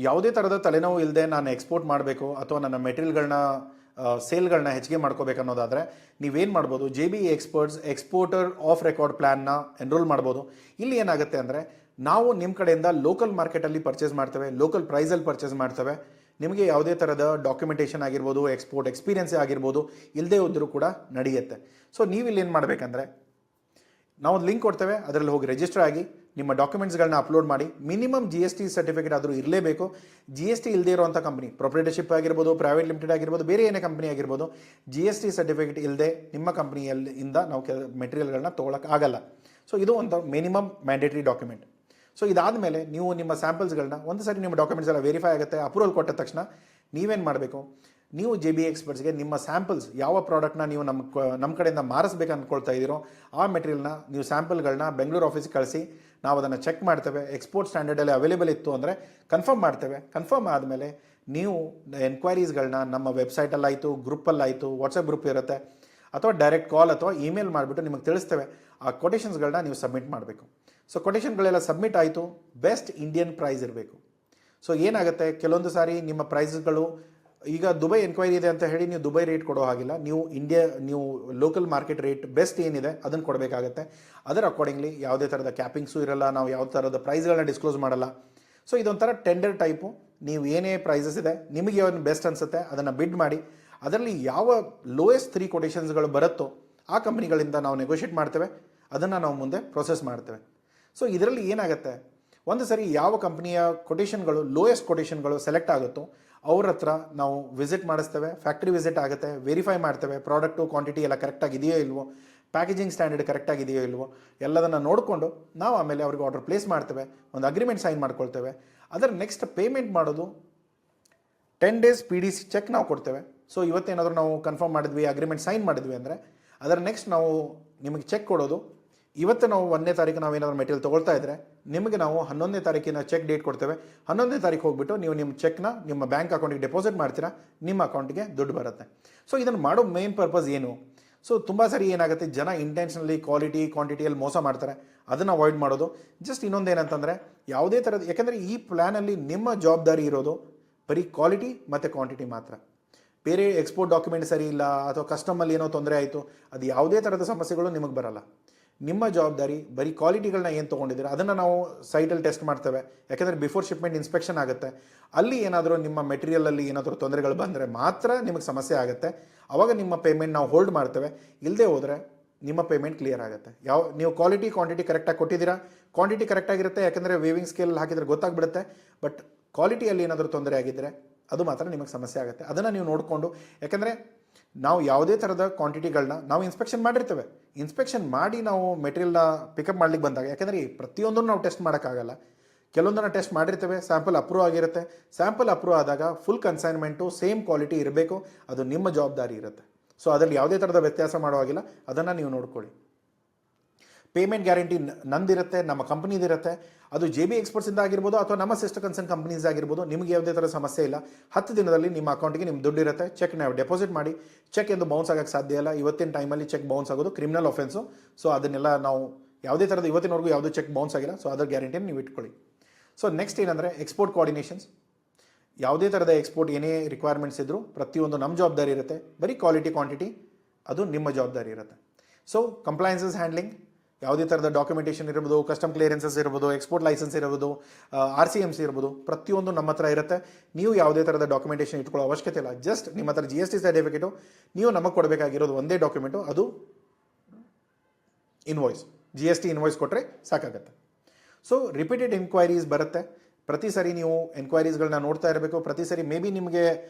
ಯಾವುದೇ ಥರದ ತಲೆನೋವು ಇಲ್ಲದೆ ನಾನು ಎಕ್ಸ್ಪೋರ್ಟ್ ಮಾಡಬೇಕು ಅಥವಾ ನನ್ನ ಮೆಟೀರಿಯಲ್ಗಳನ್ನ ಸೇಲ್ಗಳನ್ನ ಹೆಚ್ಚಿಗೆ ಮಾಡ್ಕೋಬೇಕು ಅನ್ನೋದಾದರೆ ನೀವೇನು ಮಾಡ್ಬೋದು, JBE experts exporter of record ಪ್ಲ್ಯಾನ್ನ ಎನ್ರೋಲ್ ಮಾಡ್ಬೋದು. ಇಲ್ಲಿ ಏನಾಗುತ್ತೆ ಅಂದರೆ ನಾವು ನಿಮ್ಮ ಕಡೆಯಿಂದ ಲೋಕಲ್ ಮಾರ್ಕೆಟಲ್ಲಿ ಪರ್ಚೇಸ್ ಮಾಡ್ತೇವೆ, ಲೋಕಲ್ ಪ್ರೈಸಲ್ಲಿ ಪರ್ಚೇಸ್ ಮಾಡ್ತೇವೆ. ನಿಮಗೆ ಯಾವುದೇ ಥರದ ಡಾಕ್ಯುಮೆಂಟೇಷನ್ ಆಗಿರ್ಬೋದು, ಎಕ್ಸ್ಪೋರ್ಟ್ ಎಕ್ಸ್ಪೀರಿಯನ್ಸೇ ಆಗಿರ್ಬೋದು ಇಲ್ಲದೇ ಹೋದರೂ ಕೂಡ ನಡೆಯುತ್ತೆ. ಸೊ ನೀವು ಇಲ್ಲಿ ಏನು ಮಾಡಬೇಕಂದ್ರೆ ನಾವು ಒಂದು ಲಿಂಕ್ ಕೊಡ್ತೇವೆ, ಅದರಲ್ಲಿ ಹೋಗಿ ರಿಜಿಸ್ಟರ್ ಆಗಿ ನಿಮ್ಮ ಡಾಕ್ಯುಮೆಂಟ್ಸ್ಗಳನ್ನ ಅಪ್ಲೋಡ್ ಮಾಡಿ. ಮಿನಿಮಮ್ GST ಸರ್ಟಿಫಿಕೇಟ್ ಆದರೂ ಇರಲೇಬೇಕು. GST ಇಲ್ಲದೇ ಇರುವಂಥ ಕಂಪ್ನಿ, ಪ್ರೊಪ್ರೈಟರ್ಶಿಪ್ ಆಗಿರ್ಬೋದು, ಪ್ರೈವೇಟ್ ಲಿಮಿಟೆಡ್ ಆಗಿರ್ಬೋದು, ಬೇರೆ ಏನೇ ಕಂಪ್ನಿ ಆಗಿರ್ಬೋದು, GST ಸರ್ಟಿಫಿಕೇಟ್ ಇಲ್ಲದೆ ನಿಮ್ಮ ಕಂಪ್ನಿಯಿಂದ ನಾವು ಮೆಟೀರಿಯಲ್ಗಳನ್ನ ತೊಗೊಳಕ್ಕೆ ಆಗಲ್ಲ. ಸೊ ಇದು ಒಂದು ಮಿನಿಮಮ್ ಮ್ಯಾಂಡೇಟರಿ ಡಾಕ್ಯುಮೆಂಟ್. ಸೊ ಇದಾದ ಮೇಲೆ ನೀವು ನಿಮ್ಮ ಸ್ಯಾಂಪಲ್ಸ್ಗಳನ್ನ ಒಂದು ಸರಿ ನಿಮ್ಮ ಡಾಕ್ಯುಮೆಂಟ್ಸ್ ಎಲ್ಲ ವೆರಿಫೈ ಆಗುತ್ತೆ, ಅಪ್ರೂವಲ್ ಕೊಟ್ಟ ತಕ್ಷಣ ನೀವೇನು ಮಾಡಬೇಕು, ನೀವು JBE ಎಕ್ಸ್ಪರ್ಟ್ಸ್ಗೆ ನಿಮ್ಮ ಸ್ಯಾಂಪಲ್ಸ್ ಯಾವ ಪ್ರಾಡಕ್ಟ್ನ ನೀವು ನಮ್ಮ ಕಡೆಯಿಂದ ಮಾರಿಸ್ಬೇಕು ಅಂದ್ಕೊಳ್ತಾ ಇದ್ದೀರೋ ಆ ಮೆಟೀರಿಯಲ್ನ ನೀವು ಸ್ಯಾಂಪಲ್ಗಳನ್ನ ಬೆಂಗಳೂರು ಆಫೀಸ್ಗೆ ಕಳಿಸಿ, ನಾವು ಅದನ್ನು ಚೆಕ್ ಮಾಡ್ತೇವೆ. ಎಕ್ಸ್ಪೋರ್ಟ್ ಸ್ಟ್ಯಾಂಡರ್ಡಲ್ಲಿ ಅವೈಲೇಬಲ್ ಇತ್ತು ಅಂದರೆ ಕನ್ಫರ್ಮ್ ಮಾಡ್ತೇವೆ. ಕನ್ಫರ್ಮ್ ಆದಮೇಲೆ ನೀವು ಎನ್ಕ್ವೈರೀಸ್ಗಳನ್ನ ನಮ್ಮ ವೆಬ್ಸೈಟಲ್ಲಾಯಿತು, ಗ್ರೂಪಲ್ಲಾಯಿತು, ವಾಟ್ಸಪ್ ಗ್ರೂಪ್ ಇರುತ್ತೆ, ಅಥವಾ ಡೈರೆಕ್ಟ್ ಕಾಲ್ ಅಥವಾ ಇಮೇಲ್ ಮಾಡಿಬಿಟ್ಟು ನಿಮಗೆ ತಿಳಿಸ್ತೇವೆ. ಆ ಕೊಟೇಷನ್ಸ್ಗಳನ್ನ ನೀವು ಸಬ್ಮಿಟ್ ಮಾಡಬೇಕು. ಸೊ ಕೊಟೇಷನ್ಗಳೆಲ್ಲ ಸಬ್ಮಿಟ್ ಆಯಿತು, ಬೆಸ್ಟ್ ಇಂಡಿಯನ್ ಪ್ರೈಸ್ ಇರಬೇಕು. ಸೊ ಏನಾಗುತ್ತೆ, ಕೆಲವೊಂದು ಸಾರಿ ನಿಮ್ಮ ಪ್ರೈಸ್ಗಳು ಈಗ ದುಬೈ ಎನ್ಕ್ವೈರಿ ಇದೆ ಅಂತ ಹೇಳಿ ನೀವು ದುಬೈ ರೇಟ್ ಕೊಡೋ ಹಾಗಿಲ್ಲ. ನೀವು ಲೋಕಲ್ ಮಾರ್ಕೆಟ್ ರೇಟ್ ಬೆಸ್ಟ್ ಏನಿದೆ ಅದನ್ನು ಕೊಡಬೇಕಾಗತ್ತೆ. ಅದರ ಅಕಾರ್ಡಿಂಗ್ಲಿ ಯಾವುದೇ ಥರದ ಕ್ಯಾಪಿಂಗ್ಸು ಇರಲ್ಲ, ನಾವು ಯಾವ ಥರದ ಪ್ರೈಸ್ಗಳನ್ನ ಡಿಸ್ಕ್ಲೋಸ್ ಮಾಡಲ್ಲ. ಸೊ ಇದೊಂಥರ ಟೆಂಡರ್ ಟೈಪು. ನೀವು ಏನೇ ಪ್ರೈಸಸ್ ಇದೆ ನಿಮಗೆ ಯಾವ್ದು ಬೆಸ್ಟ್ ಅನಿಸುತ್ತೆ ಅದನ್ನು ಬಿಡ್ ಮಾಡಿ, ಅದರಲ್ಲಿ ಯಾವ ಲೋಯೆಸ್ಟ್ 3 ಕೊಟೇಷನ್ಸ್ಗಳು ಬರುತ್ತೋ ಆ ಕಂಪ್ನಿಗಳಿಂದ ನಾವು ನೆಗೋಷಿಯೇಟ್ ಮಾಡ್ತೇವೆ, ಅದನ್ನು ನಾವು ಮುಂದೆ ಪ್ರೊಸೆಸ್ ಮಾಡ್ತೇವೆ. ಸೊ ಇದರಲ್ಲಿ ಏನಾಗುತ್ತೆ, ಒಂದು ಸರಿ ಯಾವ ಕಂಪ್ನಿಯ ಕೊಟೇಷನ್ಗಳು ಲೋಯೆಸ್ಟ್ ಕೊಟೇಷನ್ಗಳು ಸೆಲೆಕ್ಟ್ ಆಗುತ್ತೋ ಅವ್ರ ಹತ್ರ ನಾವು ವಿಸಿಟ್ ಮಾಡಿಸ್ತೇವೆ. ಫ್ಯಾಕ್ಟ್ರಿ ವಿಸಿಟ್ ಆಗುತ್ತೆ, ವೆರಿಫೈ ಮಾಡ್ತೇವೆ ಪ್ರಾಡಕ್ಟು ಕ್ವಾಂಟಿಟಿ ಎಲ್ಲ ಕರೆಕ್ಟಾಗಿದೆಯೋ ಇಲ್ವೋ, ಪ್ಯಾಕೇಜಿಂಗ್ ಸ್ಟ್ಯಾಂಡರ್ಡ್ ಕರೆಕ್ಟಾಗಿದೆಯೋ ಇಲ್ವೋ ಎಲ್ಲದನ್ನು ನೋಡಿಕೊಂಡು ನಾವು ಆಮೇಲೆ ಅವ್ರಿಗೆ ಆರ್ಡರ್ ಪ್ಲೇಸ್ ಮಾಡ್ತೇವೆ, ಒಂದು ಅಗ್ರಿಮೆಂಟ್ ಸೈನ್ ಮಾಡ್ಕೊಳ್ತೇವೆ. ಅದರ ನೆಕ್ಸ್ಟ್ ಪೇಮೆಂಟ್ ಮಾಡೋದು 10 days PDC ಚೆಕ್ ನಾವು ಕೊಡ್ತೇವೆ. ಸೊ ಇವತ್ತೇನಾದರೂ ನಾವು ಕನ್ಫರ್ಮ್ ಮಾಡಿದ್ವಿ, ಅಗ್ರಿಮೆಂಟ್ ಸೈನ್ ಮಾಡಿದ್ವಿ ಅಂದರೆ ಅದರ ನೆಕ್ಸ್ಟ್ ನಾವು ನಿಮಗೆ ಚೆಕ್ ಕೊಡೋದು. ಇವತ್ತು ನಾವು 1ನೇ ತಾರೀಕು ನಾವೇನಾದರೂ ಮೆಟೀರಿಯಲ್ ತೊಗೊಳ್ತಾ ಇದ್ದರೆ ನಿಮಗೆ ನಾವು 11ನೇ ತಾರೀಕಿನ ಚೆಕ್ ಡೇಟ್ ಕೊಡ್ತೇವೆ. 11ನೇ ತಾರೀಕು ಹೋಗ್ಬಿಟ್ಟು ನೀವು ನಿಮ್ಮ ಚೆಕ್ನ ನಿಮ್ಮ ಬ್ಯಾಂಕ್ ಅಕೌಂಟಿಗೆ ಡೆಪಾಸಿಟ್ ಮಾಡ್ತೀರಾ, ನಿಮ್ಮ ಅಕೌಂಟಿಗೆ ದುಡ್ಡು ಬರುತ್ತೆ. ಸೊ ಇದನ್ನು ಮಾಡೋ ಮೇನ್ ಪರ್ಪಸ್ ಏನು? ಸೊ ತುಂಬ ಸರಿ ಏನಾಗುತ್ತೆ, ಜನ ಇಂಟೆನ್ಷನಲಿ ಕ್ವಾಲಿಟಿ ಕ್ವಾಂಟಿಟಿಯಲ್ಲಿ ಮೋಸ ಮಾಡ್ತಾರೆ. ಅದನ್ನು ಅವಾಯ್ಡ್ ಮಾಡೋದು. ಜಸ್ಟ್ ಇನ್ನೊಂದೇನಂತಂದರೆ ಯಾವುದೇ ಥರದ, ಯಾಕೆಂದರೆ ಈ ಪ್ಲ್ಯಾನಲ್ಲಿ ನಿಮ್ಮ ಜವಾಬ್ದಾರಿ ಇರೋದು ಬರೀ ಕ್ವಾಲಿಟಿ ಮತ್ತು ಕ್ವಾಂಟಿಟಿ ಮಾತ್ರ. ಬೇರೆ ಎಕ್ಸ್ಪೋರ್ಟ್ ಡಾಕ್ಯುಮೆಂಟ್ ಸರಿ ಇಲ್ಲ ಅಥವಾ ಕಸ್ಟಮಲ್ಲಿ ಏನೋ ತೊಂದರೆ ಆಯಿತು, ಅದು ಯಾವುದೇ ಥರದ ಸಮಸ್ಯೆಗಳು ನಿಮಗೆ ಬರಲ್ಲ. ನಿಮ್ಮ ಜವಾಬ್ದಾರಿ ಬರೀ ಕ್ವಾಲಿಟಿಗಳನ್ನ ಏನು ತೊಗೊಂಡಿದ್ದೀರಾ ಅದನ್ನು ನಾವು ಸೈಟಲ್ಲಿ ಟೆಸ್ಟ್ ಮಾಡ್ತೇವೆ. ಯಾಕೆಂದರೆ ಬಿಫೋರ್ ಶಿಪ್ಮೆಂಟ್ ಇನ್ಸ್ಪೆಕ್ಷನ್ ಆಗುತ್ತೆ. ಅಲ್ಲಿ ಏನಾದರೂ ನಿಮ್ಮ ಮೆಟೀರಿಯಲಲ್ಲಿ ಏನಾದರೂ ತೊಂದರೆಗಳು ಬಂದರೆ ಮಾತ್ರ ನಿಮಗೆ ಸಮಸ್ಯೆ ಆಗುತ್ತೆ. ಆವಾಗ ನಿಮ್ಮ ಪೇಮೆಂಟ್ ನಾವು ಹೋಲ್ಡ್ ಮಾಡ್ತೇವೆ. ಇಲ್ಲದೆ ಹೋದರೆ ನಿಮ್ಮ ಪೇಮೆಂಟ್ ಕ್ಲಿಯರ್ ಆಗುತ್ತೆ. ನೀವು ಕ್ವಾಲಿಟಿ ಕ್ವಾಂಟಿಟಿ ಕರೆಕ್ಟಾಗಿ ಕೊಟ್ಟಿದ್ದೀರಾ, ಕ್ವಾಂಟಿಟಿ ಕರೆಕ್ಟಾಗಿರುತ್ತೆ, ಯಾಕೆಂದರೆ ವೇವಿಂಗ್ ಸ್ಕೇಲ್ ಹಾಕಿದರೆ ಗೊತ್ತಾಗ್ಬಿಡುತ್ತೆ. ಬಟ್ ಕ್ವಾಲಿಟಿಯಲ್ಲಿ ಏನಾದರೂ ತೊಂದರೆ ಆಗಿದ್ದರೆ ಅದು ಮಾತ್ರ ನಿಮಗೆ ಸಮಸ್ಯೆ ಆಗುತ್ತೆ. ಅದನ್ನು ನೀವು ನೋಡಿಕೊಂಡು, ಯಾಕೆಂದರೆ ನಾವು ಯಾವುದೇ ಥರದ ಕ್ವಾಂಟಿಟಿಗಳನ್ನ ನಾವು ಇನ್ಸ್ಪೆಕ್ಷನ್ ಮಾಡಿರ್ತೇವೆ. ಇನ್ಸ್ಪೆಕ್ಷನ್ ಮಾಡಿ ನಾವು ಮೆಟೀರಿಯಲ್ನ ಪಿಕಪ್ ಮಾಡ್ಲಿಕ್ಕೆ ಬಂದಾಗ, ಯಾಕೆಂದರೆ ಪ್ರತಿಯೊಂದನ್ನು ನಾವು ಟೆಸ್ಟ್ ಮಾಡೋಕ್ಕಾಗಲ್ಲ, ಕೆಲವೊಂದನ್ನು ಟೆಸ್ಟ್ ಮಾಡಿರ್ತೇವೆ, ಸ್ಯಾಂಪಲ್ ಅಪ್ರೂವ್ ಆಗಿರುತ್ತೆ. ಸ್ಯಾಂಪಲ್ ಅಪ್ರೂವ್ ಆದಾಗ ಫುಲ್ ಕನ್ಸೈನ್ಮೆಂಟು ಸೇಮ್ ಕ್ವಾಲಿಟಿ ಇರಬೇಕು, ಅದು ನಿಮ್ಮ ಜವಾಬ್ದಾರಿ ಇರುತ್ತೆ. ಸೊ ಅದರಲ್ಲಿ ಯಾವುದೇ ಥರದ ವ್ಯತ್ಯಾಸ ಮಾಡುವಾಗಿಲ್ಲ, ಅದನ್ನು ನೀವು ನೋಡ್ಕೊಳ್ಳಿ. ಪೇಮೆಂಟ್ ಗ್ಯಾರಂಟಿ ನಂದಿರುತ್ತೆ, ನಮ್ಮ ಕಂಪ್ನಿದಿರುತ್ತೆ. ಅದು JBE ಎಕ್ಸ್ಪರ್ಟ್ಸಿಂದ ಆಗಿರ್ಬೋದು ಅಥವಾ ನಮ್ಮ ಸಿಸ್ಟರ್ ಕನ್ಸರ್ನ್ ಕಂಪ್ನೀಸ್ ಆಗಿರ್ಬೋದು, ನಿಮಗೆ ಯಾವುದೇ ಥರ ಸಮಸ್ಯೆ ಇಲ್ಲ. 10 ದಿನದಲ್ಲಿ ನಿಮ್ಮ ಅಕೌಂಟಿಗೆ ನಿಮ್ಮ ದುಡ್ಡು ಇರುತ್ತೆ. ಚೆಕ್ ನಾವು ಡೆಪಾಸಿಟ್ ಮಾಡಿ, ಚೆಕ್ ಎಂದು ಬೌನ್ಸ್ ಆಗೋಕ್ಕೆ ಸಾಧ್ಯ ಇಲ್ಲ. ಇವತ್ತಿನ ಟೈಮಲ್ಲಿ ಚೆಕ್ ಬೌನ್ಸ್ ಆಗೋದು ಕ್ರಿಮಿನಲ್ ಅಫೆನ್ಸು. ಸೊ ಅದನ್ನೆಲ್ಲ ನಾವು ಯಾವುದೇ ಥರದ ಇವತ್ತಿನವರೆಗೂ ಯಾವುದೂ ಚೆಕ್ ಬೌನ್ಸ್ ಆಗಿಲ್ಲ. ಸೊ ಅದರ ಗ್ಯಾರಂಟಿಯನ್ನು ನೀವು ಇಟ್ಕೊಳ್ಳಿ. ಸೊ ನೆಕ್ಸ್ಟ್ ಏನಂದರೆ ಎಕ್ಸ್ಪೋರ್ಟ್ ಕೋಆರ್ಡಿನೇಷನ್ಸ್. ಯಾವುದೇ ಥರದ ಎಕ್ಸ್ಪೋರ್ಟ್ ಏನೇ ರಿಕ್ವೈರ್ಮೆಂಟ್ಸ್ ಇದ್ದರೂ ಪ್ರತಿಯೊಂದು ನಮ್ಮ ಜವಾಬ್ದಾರಿ ಇರುತ್ತೆ. ಬರೀ ಕ್ವಾಲಿಟಿ ಕ್ವಾಂಟಿಟಿ ಅದು ನಿಮ್ಮ ಜವಾಬ್ದಾರಿ ಇರುತ್ತೆ. ಸೊ ಕಂಪ್ಲೈನ್ಸಸ್ ಹ್ಯಾಂಡ್ಲಿಂಗ್, ಯಾವುದೇ ಥರದ ಡಾಕ್ಯುಮೆಂಟೇಷನ್ ಇರ್ಬೋದು, ಕಸ್ಟಮ್ ಕ್ಲಿಯರೆನ್ಸಸ್ ಇರ್ಬೋದು, ಎಕ್ಸ್ಪೋರ್ಟ್ ಲೈಸೆನ್ಸ್ ಇರ್ಬೋದು, RCMC ಇರ್ಬೋದು, ಪ್ರತಿಯೊಂದು ನಮ್ಮ ಹತ್ರ ಇರುತ್ತೆ. ನೀವು ಯಾವುದೇ ಥರದ ಡಾಕ್ಯುಮೆಂಟೇಷನ್ ಇಟ್ಕೊಳ್ಳೋ ಅವಶ್ಯಕತೆ ಇಲ್ಲ. ಜಸ್ಟ್ ನಿಮ್ಮ ಹತ್ರ GST ಸರ್ಟಿಫಿಕೇಟು ನೀವು ನಮಗೆ ಕೊಡಬೇಕಾಗಿರೋದು ಒಂದೇ ಡಾಕ್ಯುಮೆಂಟು, ಅದು ಇನ್ವಾಯ್ಸ್. GST ಇನ್ವಾಯ್ಸ್ ಕೊಟ್ಟರೆ ಸಾಕಾಗುತ್ತೆ. ಸೊ ರಿಪೀಟೆಡ್ ಎನ್ಕ್ವೈರೀಸ್ ಬರುತ್ತೆ. ಪ್ರತಿ ಸರಿ ನೀವು ಎನ್ಕ್ವೈರೀಸ್ಗಳನ್ನ ನೋಡ್ತಾ ಇರಬೇಕು. ಪ್ರತಿ ಸರಿ ಮೇ ಬಿ ನಿಮಗೆ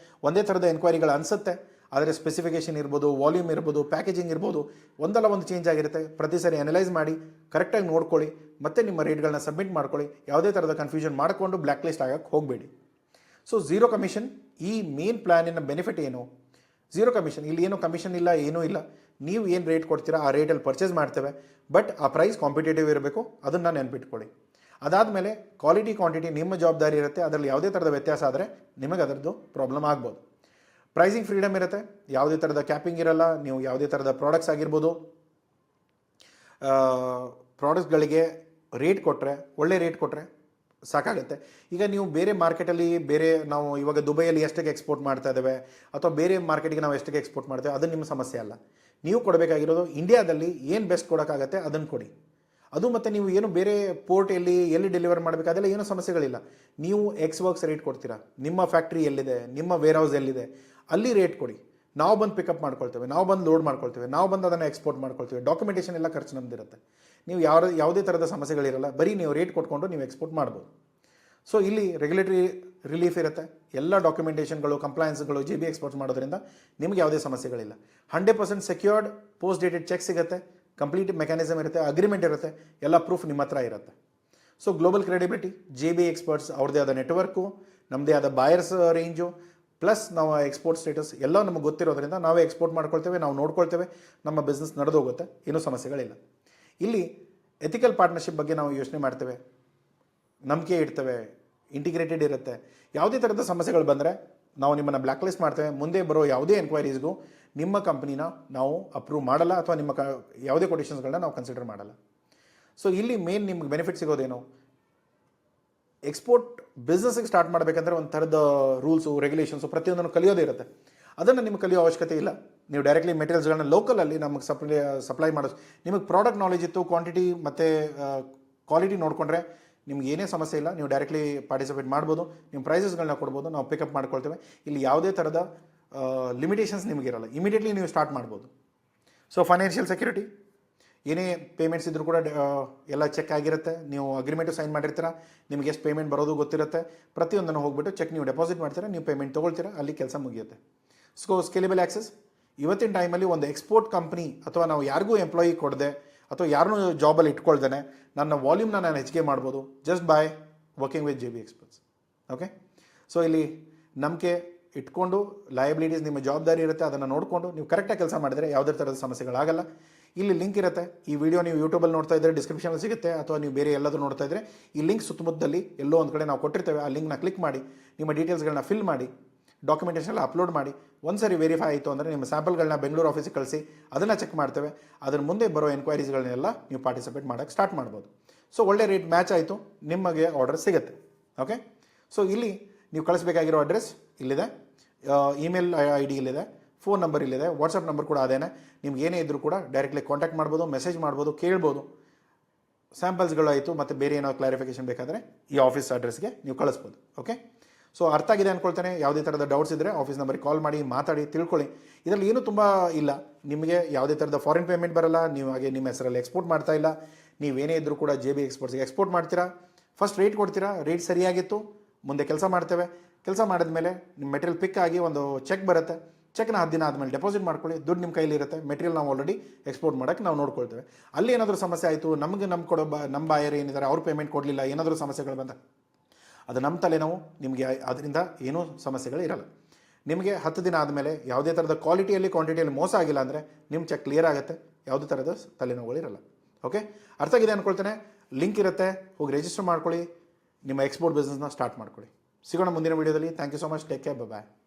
ಒಂದೇ ಥರದ ಎನ್ಕ್ವೈರಿಗಳು ಅನಿಸುತ್ತೆ, ಆದರೆ ಸ್ಪೆಸಿಫಿಕೇಷನ್ ಇರ್ಬೋದು, ವಾಲ್ಯೂಮ್ ಇರ್ಬೋದು, ಪ್ಯಾಕೇಜಿಂಗ್ ಇರ್ಬೋದು, ಒಂದಲ್ಲ ಒಂದು ಚೇಂಜ್ ಆಗಿರುತ್ತೆ. ಪ್ರತಿ ಸರಿ ಅನಲೈಸ್ ಮಾಡಿ ಕರೆಕ್ಟಾಗಿ ನೋಡ್ಕೊಳ್ಳಿ, ಮತ್ತು ನಿಮ್ಮ ರೇಟ್ಗಳನ್ನ ಸಬ್ಮಿಟ್ ಮಾಡ್ಕೊಳ್ಳಿ. ಯಾವುದೇ ಥರದ ಕನ್ಫ್ಯೂಷನ್ ಮಾಡಿಕೊಂಡು ಬ್ಲ್ಯಾಕ್ ಲಿಸ್ಟ್ ಆಗೋಕ್ಕೆ ಹೋಗಬೇಡಿ. ಸೊ ಝೀರೋ ಕಮಿಷನ್, ಈ ಮೇನ್ ಪ್ಲ್ಯಾನಿನ ಬೆನಿಫಿಟ್ ಏನು? Zero commission. ಇಲ್ಲಿ ಏನೂ ಕಮಿಷನ್ ಇಲ್ಲ, ಏನೂ ಇಲ್ಲ. ನೀವು ಏನು ರೇಟ್ ಕೊಡ್ತೀರಾ ಆ ರೇಟಲ್ಲಿ ಪರ್ಚೇಸ್ ಮಾಡ್ತೇವೆ. ಬಟ್ ಆ ಪ್ರೈಸ್ ಕಾಂಪಿಟೇಟಿವ್ ಇರಬೇಕು, ಅದನ್ನು ನೆನ್ಪಿಟ್ಕೊಳ್ಳಿ. ಅದಾದಮೇಲೆ ಕ್ವಾಲಿಟಿ ಕ್ವಾಂಟಿಟಿ ನಿಮ್ಮ ಜವಾಬ್ದಾರಿ ಇರುತ್ತೆ. ಅದರಲ್ಲಿ ಯಾವುದೇ ಥರದ ವ್ಯತ್ಯಾಸ ಆದರೆ ನಿಮಗೆ ಅದರದ್ದು ಪ್ರಾಬ್ಲಮ್ ಆಗ್ಬೋದು. ಪ್ರೈಸಿಂಗ್ ಫ್ರೀಡಮ್ ಇರುತ್ತೆ, ಯಾವುದೇ ಥರದ ಕ್ಯಾಪಿಂಗ್ ಇರಲ್ಲ. ನೀವು ಯಾವುದೇ ಥರದ ಪ್ರಾಡಕ್ಟ್ಸ್ ಆಗಿರ್ಬೋದು, ಪ್ರಾಡಕ್ಟ್ಸ್ಗಳಿಗೆ ರೇಟ್ ಕೊಟ್ಟರೆ, ಒಳ್ಳೆ ರೇಟ್ ಕೊಟ್ಟರೆ ಸಾಕಾಗುತ್ತೆ. ಈಗ ನೀವು ಬೇರೆ ಮಾರ್ಕೆಟಲ್ಲಿ ಬೇರೆ ನಾವು ಇವಾಗ ದುಬೈಯಲ್ಲಿ ಎಷ್ಟಕ್ಕೆ ಎಕ್ಸ್ಪೋರ್ಟ್ ಮಾಡ್ತಾ ಇದ್ದೇವೆ ಅಥವಾ ಬೇರೆ ಮಾರ್ಕೆಟಿಗೆ ನಾವು ಎಷ್ಟಕ್ಕೆ ಎಕ್ಸ್ಪೋರ್ಟ್ ಮಾಡ್ತೇವೆ ಅದು ನಿಮ್ಮ ಸಮಸ್ಯೆ ಅಲ್ಲ. ನೀವು ಕೊಡಬೇಕಾಗಿರೋದು ಇಂಡಿಯಾದಲ್ಲಿ ಏನು ಬೆಸ್ಟ್ ಕೊಡೋಕ್ಕಾಗತ್ತೆ ಅದನ್ನು ಕೊಡಿ. ಅದು ಮತ್ತು ನೀವು ಏನು ಬೇರೆ ಪೋರ್ಟ್ ಎಲ್ಲಿ ಡೆಲಿವರ್ ಮಾಡಬೇಕು ಅದೆಲ್ಲ ಏನೂ ಸಮಸ್ಯೆಗಳಿಲ್ಲ. ನೀವು ಎಕ್ಸ್ ವರ್ಕ್ಸ್ ರೇಟ್ ಕೊಡ್ತೀರಾ, ನಿಮ್ಮ ಫ್ಯಾಕ್ಟ್ರಿ ಎಲ್ಲಿದೆ, ನಿಮ್ಮ ವೇರ್ ಹೌಸ್ ಎಲ್ಲಿದೆ ಅಲ್ಲಿ ರೇಟ್ ಕೊಡಿ. ನಾವು ಬಂದು ಪಿಕಪ್ ಮಾಡ್ಕೊಳ್ತೇವೆ, ನಾವು ಬಂದು ಲೋಡ್ ಮಾಡ್ಕೊಳ್ತೇವೆ, ನಾವು ಬಂದು ಅದನ್ನು ಎಕ್ಸ್ಪೋರ್ಟ್ ಮಾಡ್ಕೊಳ್ತೇವೆ. ಡಾಕ್ಯುಮೆಂಟೇಷನ್ ಎಲ್ಲ ಖರ್ಚು ನಮ್ದಿರುತ್ತೆ. ನೀವು ಯಾವುದೇ ಥರದ ಸಮಸ್ಯೆಗಳಿರಲ್ಲ, ಬರೀ ನೀವು ರೇಟ್ ಕೊಟ್ಕೊಂಡು ನೀವು ಎಕ್ಸ್ಪೋರ್ಟ್ ಮಾಡ್ಬೋದು. ಸೊ ಇಲ್ಲಿ ರೆಗ್ಯುಲೇಟರಿ ರಿಲೀಫ್ ಇರುತ್ತೆ, ಎಲ್ಲ ಡಾಕ್ಯುಮೆಂಟೇಷನ್ಗಳು ಕಂಪ್ಲೈನ್ಸ್ಗಳು JB ಎಕ್ಸ್ಪೋರ್ಟ್ಸ್ ಮಾಡೋದ್ರಿಂದ ನಿಮಗೆ ಯಾವುದೇ ಸಮಸ್ಯೆಗಳಿಲ್ಲ. 100% ಸೆಕ್ಯೂರ್ಡ್ ಪೋಸ್ಟ್ ಡೇಟೆಡ್ ಚೆಕ್ ಸಿಗುತ್ತೆ, ಕಂಪ್ಲೀಟ್ ಮೆಕ್ಯಾನಿಸಮ್ ಇರುತ್ತೆ, ಅಗ್ರಿಮೆಂಟ್ ಇರುತ್ತೆ, ಎಲ್ಲ ಪ್ರೂಫ್ ನಿಮ್ಮ ಹತ್ರ ಇರುತ್ತೆ. So global credibility, JB experts ಅವ್ರದ್ದೇ ಆದ ನೆಟ್ವರ್ಕು, ನಮ್ಮದೇ ಆದ ಬಾಯರ್ಸ್ ರೇಂಜು, ಪ್ಲಸ್ ನಾವು ಎಕ್ಸ್ಪೋರ್ಟ್ ಸ್ಟೇಟಸ್ ಎಲ್ಲ ನಮಗೆ ಗೊತ್ತಿರೋದ್ರಿಂದ ನಾವೇ ಎಕ್ಸ್ಪೋರ್ಟ್ ಮಾಡ್ಕೊಳ್ತೇವೆ, ನಾವು ನೋಡ್ಕೊಳ್ತೇವೆ, ನಮ್ಮ ಬಿಸ್ನೆಸ್ ನಡೆದೋಗುತ್ತೆ, ಏನೂ ಸಮಸ್ಯೆಗಳಿಲ್ಲ. ಇಲ್ಲಿ ಎಥಿಕಲ್ ಪಾರ್ಟ್ನರ್ಶಿಪ್ ಬಗ್ಗೆ ನಾವು ಯೋಚನೆ ಮಾಡ್ತೇವೆ, ನಂಬಿಕೆ ಇಡ್ತೇವೆ, ಇಂಟಿಗ್ರೇಟೆಡ್ ಇರುತ್ತೆ. ಯಾವುದೇ ಥರದ ಸಮಸ್ಯೆಗಳು ಬಂದರೆ ನಾವು ನಿಮ್ಮನ್ನು ಬ್ಲ್ಯಾಕ್ ಲಿಸ್ಟ್ ಮಾಡ್ತೇವೆ. ಮುಂದೆ ಬರೋ ಯಾವುದೇ ಎನ್ಕ್ವೈರೀಸ್ಗೂ ನಿಮ್ಮ ಕಂಪ್ನಿನ ನಾವು ಅಪ್ರೂವ್ ಮಾಡಲ್ಲ ಅಥವಾ ನಿಮ್ಮ ಯಾವುದೇ ಕೊಟೇಷನ್ಸ್ಗಳನ್ನ ನಾವು ಕನ್ಸಿಡರ್ ಮಾಡಲ್ಲ. ಸೊ ಇಲ್ಲಿ ಮೇನ್ ನಿಮ್ಗೆ ಬೆನಿಫಿಟ್ ಸಿಗೋದೇನು, ಎಕ್ಸ್ಪೋರ್ಟ್ ಬಿಸ್ನೆಸ್ಗೆ ಸ್ಟಾರ್ಟ್ ಮಾಡಬೇಕಂದ್ರೆ ಒಂದು ಥರದ ರೂಲ್ಸು ರೆಗ್ಯುಲೇಷನ್ಸು ಪ್ರತಿಯೊಂದನ್ನು ಕಲಿಯೋದೇ ಇರುತ್ತೆ. ಅದನ್ನು ನಿಮ್ಗೆ ಕಲಿಯೋ ಅವಶ್ಯಕತೆ ಇಲ್ಲ. ನೀವು ಡೈರೆಕ್ಟ್ಲಿ ಮೆಟೀರಿಯಲ್ಸ್ಗಳನ್ನ ಲೋಕಲಲ್ಲಿ ನಮಗೆ ಸಪ್ಲೈ ಮಾಡೋದು, ನಿಮಗೆ ಪ್ರಾಡಕ್ಟ್ ನಾಲೆಜ್ ಇತ್ತು, ಕ್ವಾಂಟಿಟಿ ಮತ್ತು ಕ್ವಾಲಿಟಿ ನೋಡಿಕೊಂಡ್ರೆ ನಿಮ್ಗೆ ಏನೇ ಸಮಸ್ಯೆ ಇಲ್ಲ. ನೀವು ಡೈರೆಕ್ಟ್ಲಿ ಪಾರ್ಟಿಸಿಪೇಟ್ ಮಾಡ್ಬೋದು, ನಿಮ್ಮ ಪ್ರೈಸಸ್ಗಳನ್ನ ಕೊಡ್ಬೋದು, ನಾವು ಪಿಕಪ್ ಮಾಡ್ಕೊಳ್ತೇವೆ. ಇಲ್ಲಿ ಯಾವುದೇ ಥರದ ಲಿಮಿಟೇಷನ್ಸ್ ನಿಮಗಿರಲ್ಲ, ಇಮಿಡಿಯೇಟ್ಲಿ ನೀವು ಸ್ಟಾರ್ಟ್ ಮಾಡ್ಬೋದು. ಸೊ ಫೈನಾನ್ಷಿಯಲ್ ಸೆಕ್ಯೂರಿಟಿ, ಏನೇ ಪೇಮೆಂಟ್ಸ್ ಇದ್ರೂ ಕೂಡ ಎಲ್ಲ ಚೆಕ್ ಆಗಿರುತ್ತೆ. ನೀವು ಅಗ್ರಿಮೆಂಟು ಸೈನ್ ಮಾಡಿರ್ತೀರ, ನಿಮಗೆ ಎಷ್ಟು ಪೇಮೆಂಟ್ ಬರೋದು ಗೊತ್ತಿರುತ್ತೆ. ಪ್ರತಿಯೊಂದನ್ನು ಹೋಗ್ಬಿಟ್ಟು ಚೆಕ್ ನೀವು ಡೆಪಾಸಿಟ್ ಮಾಡ್ತೀರಾ, ನೀವು ಪೇಮೆಂಟ್ ತೊಗೊಳ್ತೀರಾ, ಅಲ್ಲಿ ಕೆಲಸ ಮುಗಿಯುತ್ತೆ. ಸೊ ಸ್ಕೇಲೆಬಲ್ ಆಕ್ಸೆಸ್, ಇವತ್ತಿನ ಟೈಮಲ್ಲಿ ಒಂದು ಎಕ್ಸ್ಪೋರ್ಟ್ ಕಂಪ್ನಿ ಅಥವಾ ನಾವು ಯಾರಿಗೂ ಎಂಪ್ಲಾಯಿ ಕೊಡದೆ ಅಥವಾ ಯಾರನ್ನೂ ಜಾಬಲ್ಲಿ ಇಟ್ಕೊಳ್ದೇನೆ ನನ್ನ ವಾಲ್ಯೂಮ್ನ ನಾನು ಹೆಚ್ಚಿಗೆ ಮಾಡ್ಬೋದು, just by working with JB experts. Okay, so ಇಲ್ಲಿ ನಂಬಿಕೆ ಇಟ್ಕೊಂಡು ಲಯಬಿಲಿಟೀಸ್ ನಿಮ್ಮ ಜವಾಬ್ದಾರಿ ಇರುತ್ತೆ, ಅದನ್ನು ನೋಡಿಕೊಂಡು ನೀವು ಕರೆಕ್ಟಾಗಿ ಕೆಲಸ ಮಾಡಿದರೆ ಯಾವುದೇ ಥರದ ಸಮಸ್ಯೆಗಳಾಗಲ್ಲ. ಇಲ್ಲಿ ಲಿಂಕ್ ಇರುತ್ತೆ. ಈ ವಿಡಿಯೋ ನೀವು ಯೂಟ್ಯೂಬಲ್ಲಿ ನೋಡ್ತಾ ಇದ್ದರೆ ಡಿಸ್ಕ್ರಿಪ್ಷನಲ್ಲಿ ಸಿಗುತ್ತೆ, ಅಥವಾ ನೀವು ಬೇರೆ ಎಲ್ಲಾದರೂ ನೋಡ್ತಾ ಇದ್ದರೆ ಈ ಲಿಂಕ್ ಸುತ್ತಮುತ್ತದಲ್ಲಿ ಎಲ್ಲೋ ಒಂದು ಕಡೆ ನಾವು ಕೊಟ್ಟಿರ್ತೇವೆ. ಆ ಲಿಂಕ್ನ ಕ್ಲಿಕ್ ಮಾಡಿ ನಿಮ್ಮ ಡೀಟೇಲ್ಸ್ಗಳನ್ನ ಫಿಲ್ ಮಾಡಿ, ಡಾಕ್ಯುಮೆಂಟೇಷನ್ ಎಲ್ಲ ಅಪ್ಲೋಡ್ ಮಾಡಿ. ಒಂದು ಸರಿ ವೆರಿಫೈ ಆಯಿತು ಅಂದರೆ ನಿಮ್ಮ ಸ್ಯಾಂಪಲ್ಗಳನ್ನ ಬೆಂಗಳೂರು ಆಫೀಸಿಗೆ ಕಳಿಸಿ ಅದನ್ನು ಚೆಕ್ ಮಾಡ್ತೇವೆ. ಅದರ ಮುಂದೆ ಬರೋ ಎನ್ಕ್ವೈರೀಸ್ಗಳನ್ನೆಲ್ಲ ನೀವು ಪಾರ್ಟಿಸಿಪೇಟ್ ಮಾಡೋಕ್ಕೆ ಸ್ಟಾರ್ಟ್ ಮಾಡ್ಬೋದು. ಸೊ ಒಳ್ಳೆ ರೇಟ್ ಮ್ಯಾಚ್ ಆಯಿತು, ನಿಮಗೆ ಆರ್ಡರ್ ಸಿಗುತ್ತೆ. ಓಕೆ, ಸೊ ಇಲ್ಲಿ ನೀವು ಕಳಿಸ್ಬೇಕಾಗಿರೋ ಅಡ್ರೆಸ್ ಇಲ್ಲಿದೆ, ಇಮೇಲ್ ID ಇಲ್ಲಿದೆ, ಫೋನ್ ನಂಬರ್ ಇಲ್ಲಿದೆ, ವಾಟ್ಸಪ್ ನಂಬರ್ ಕೂಡ ಅದೇನೆ. ನಿಮ್ಗೆ ಏನೇ ಇದ್ದರೂ ಕೂಡ ಡೈರೆಕ್ಟ್ಲಿ ಕಾಂಟ್ಯಾಕ್ಟ್ ಮಾಡ್ಬೋದು, ಮೆಸೇಜ್ ಮಾಡ್ಬೋದು, ಕೇಳ್ಬೋದು. ಸ್ಯಾಂಪಲ್ಸ್ಗಳು ಆಯಿತು ಮತ್ತು ಬೇರೆ ಏನೋ ಕ್ಲಾರಿಫಿಕೇಷನ್ ಬೇಕಾದರೆ ಈ ಆಫೀಸ್ ಅಡ್ರೆಸ್ಗೆ ನೀವು ಕಳಿಸ್ಬೋದು. ಓಕೆ, ಸೊ ಅರ್ಥ ಆಗಿದೆ ಅಂದ್ಕೊಳ್ತೇನೆ. ಯಾವುದೇ ಥರದ ಡೌಟ್ಸ್ ಇದ್ದರೆ ಆಫೀಸ್ ನಂಬರಿಗೆ ಕಾಲ್ ಮಾಡಿ, ಮಾತಾಡಿ, ತಿಳ್ಕೊಳ್ಳಿ. ಇದರಲ್ಲಿ ಏನೂ ತುಂಬ ಇಲ್ಲ, ನಿಮಗೆ ಯಾವುದೇ ಥರದ ಫಾರಿನ್ ಪೇಮೆಂಟ್ ಬರಲ್ಲ, ನೀವು ಹಾಗೆ ನಿಮ್ಮ ಹೆಸರಲ್ಲಿ ಎಕ್ಸ್ಪೋರ್ಟ್ ಮಾಡ್ತಾ ಇಲ್ಲ. ನೀವೇನೇ ಇದ್ದರೂ ಕೂಡ JB ಎಕ್ಸ್ಪೋರ್ಟ್ಸ್ಗೆ ಎಕ್ಸ್ಪೋರ್ಟ್ ಮಾಡ್ತೀರಾ, ಫಸ್ಟ್ ರೇಟ್ ಕೊಡ್ತೀರಾ, ರೇಟ್ ಸರಿಯಾಗಿತ್ತು, ಮುಂದೆ ಕೆಲಸ ಮಾಡ್ತೇವೆ. ಕೆಲಸ ಮಾಡಿದ್ಮೇಲೆ ನಿಮ್ಮ ಮೆಟೀರಿಯಲ್ ಪಿಕ್ ಆಗಿ ಒಂದು ಚೆಕ್ ಬರುತ್ತೆ, ಚೆಕ್ನ 10 ದಿನ ಆದಮೇಲೆ ಡೆಪಾಸಿಟ್ ಮಾಡ್ಕೊಳ್ಳಿ, ದುಡ್ಡು ನಿಮ್ಮ ಕೈಲಿ ಇರುತ್ತೆ. ಮೆಟೀರಿಯಲ್ ನಾವು ಆಲ್ರೆಡಿ ಎಕ್ಸ್ಪೋರ್ಟ್ ಮಾಡೋಕ್ಕೆ ನಾವು ನೋಡ್ಕೊಳ್ತೇವೆ. ಅಲ್ಲಿ ಏನಾದರೂ ಸಮಸ್ಯೆ ಆಯಿತು, ನಮ್ಮ ಬಾಯರ್ ಏನಿದ್ದಾರೆ ಅವ್ರು ಪೇಮೆಂಟ್ ಕೊಡಲಿಲ್ಲ, ಏನಾದರೂ ಸಮಸ್ಯೆಗಳು ಬಂದ ಅದು ನಮ್ಮ ತಲೆನೋವು, ನಿಮಗೆ ಅದರಿಂದ ಏನೂ ಸಮಸ್ಯೆಗಳು ಇರಲ್ಲ. ನಿಮಗೆ 10 ದಿನ ಆದಮೇಲೆ ಯಾವುದೇ ಥರದ ಕ್ವಾಲಿಟಿಯಲ್ಲಿ ಕ್ವಾಂಟಿಟಿಯಲ್ಲಿ ಮೋಸ ಆಗಿಲ್ಲ ಅಂದರೆ ನಿಮ್ಮ ಚೆಕ್ ಕ್ಲಿಯರ್ ಆಗುತ್ತೆ, ಯಾವುದೇ ಥರದ ತಲೆನೋವುಗಳಿರಲ್ಲ. ಓಕೆ, ಅರ್ಥ ಆಗಿದೆ ಅಂದ್ಕೊಳ್ತೇನೆ. ಲಿಂಕ್ ಇರುತ್ತೆ, ಹೋಗಿ ರಿಜಿಸ್ಟರ್ ಮಾಡ್ಕೊಳ್ಳಿ, ನಿಮ್ಮ ಎಕ್ಸ್ಪೋರ್ಟ್ ಬಿಸ್ನೆಸ್ನ ಸ್ಟಾರ್ಟ್ ಮಾಡ್ಕೊಳ್ಳಿ. ಸಿಗೋಣ ಮುಂದಿನ ವೀಡಿಯೋದಲ್ಲಿ. Thank you so much, take care, bye.